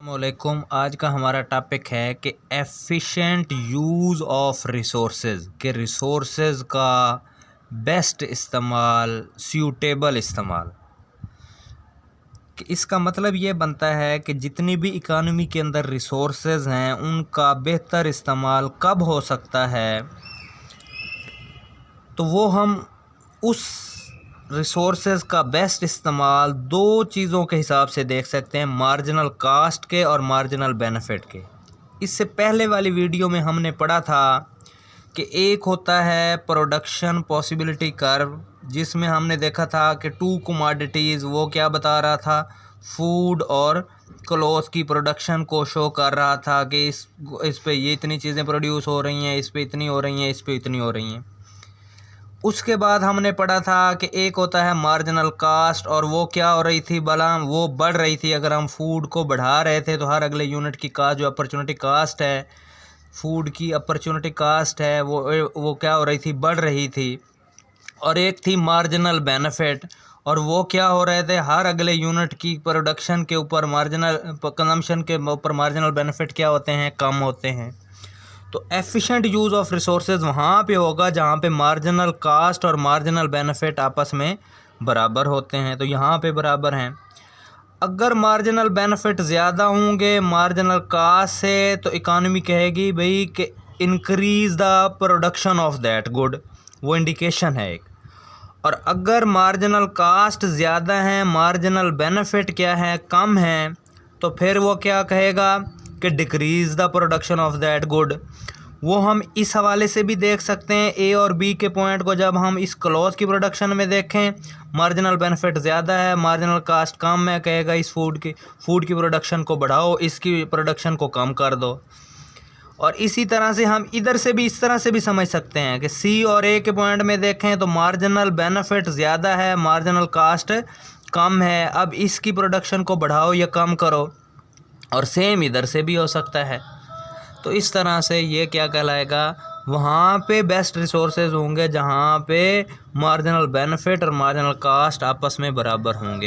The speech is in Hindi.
वालेकुम। आज का हमारा टॉपिक है कि एफिशिएंट यूज़ ऑफ रिसोर्सेज, के रिसोर्सेज का बेस्ट इस्तेमाल, सूटेबल इस्तेमाल। कि इसका मतलब ये बनता है कि जितनी भी इकानमी के अंदर रिसोर्सेज हैं उनका बेहतर इस्तेमाल कब हो सकता है, तो वो हम उस रिसोर्सेज का बेस्ट इस्तेमाल दो चीज़ों के हिसाब से देख सकते हैं, मार्जिनल कास्ट के और मार्जिनल बेनिफिट के। इससे पहले वाली वीडियो में हमने पढ़ा था कि एक होता है प्रोडक्शन पॉसिबिलिटी कर्व, जिसमें हमने देखा था कि टू कमोडिटीज़, वो क्या बता रहा था, फूड और क्लॉथ की प्रोडक्शन को शो कर रहा था कि इस पे ये इतनी चीज़ें प्रोड्यूस हो रही हैं, इस पे इतनी हो रही हैं, इस पे इतनी हो रही हैं। उसके बाद हमने पढ़ा था कि एक होता है मार्जिनल कास्ट, और वो क्या हो रही थी भला, वो बढ़ रही थी। अगर हम फूड को बढ़ा रहे थे तो हर अगले यूनिट की कास्ट, जो अपॉर्चुनिटी कास्ट है, फूड की अपॉर्चुनिटी कास्ट है, वो क्या हो रही थी, बढ़ रही थी। और एक थी मार्जिनल बेनिफिट, और वो क्या हो रहे थे, हर अगले यूनिट की प्रोडक्शन के ऊपर, मार्जिनल कंजम्पशन के ऊपर मार्जिनल बेनिफिट क्या होते हैं, कम होते हैं। तो एफिशिएंट यूज़ ऑफ रिसोर्सेज वहाँ पे होगा जहाँ पे मार्जिनल कास्ट और मार्जिनल बेनिफिट आपस में बराबर होते हैं। तो यहाँ पे बराबर हैं। अगर मार्जिनल बेनिफिट ज़्यादा होंगे मार्जिनल कास्ट से, तो इकानमी कहेगी भाई कि increase the production of that good, वो इंडिकेशन है एक। और अगर मार्जिनल कास्ट ज़्यादा है, मार्जिनल बेनिफिट क्या है, कम है, तो फिर वो क्या कहेगा कि decrease the production of that good. वो हम इस हवाले से भी देख सकते हैं, ए और बी के पॉइंट को जब हम इस क्लॉथ की प्रोडक्शन में देखें, मार्जिनल बेनिफिट ज़्यादा है, मार्जिनल कास्ट कम है, कहेगा इस फूड की प्रोडक्शन को बढ़ाओ, इसकी प्रोडक्शन को कम कर दो। और इसी तरह से हम इधर से भी इस तरह से भी समझ सकते हैं कि सी और ए के पॉइंट में देखें तो मार्जिनल बेनिफिट ज़्यादा है, मार्जिनल कास्ट कम है, अब इसकी प्रोडक्शन को बढ़ाओ या कम करो। और सेम इधर से भी हो सकता है। तो इस तरह से ये क्या कहलाएगा, वहाँ पे बेस्ट रिसोर्सेज होंगे जहाँ पे मार्जिनल बेनिफिट और मार्जिनल कास्ट आपस में बराबर होंगे।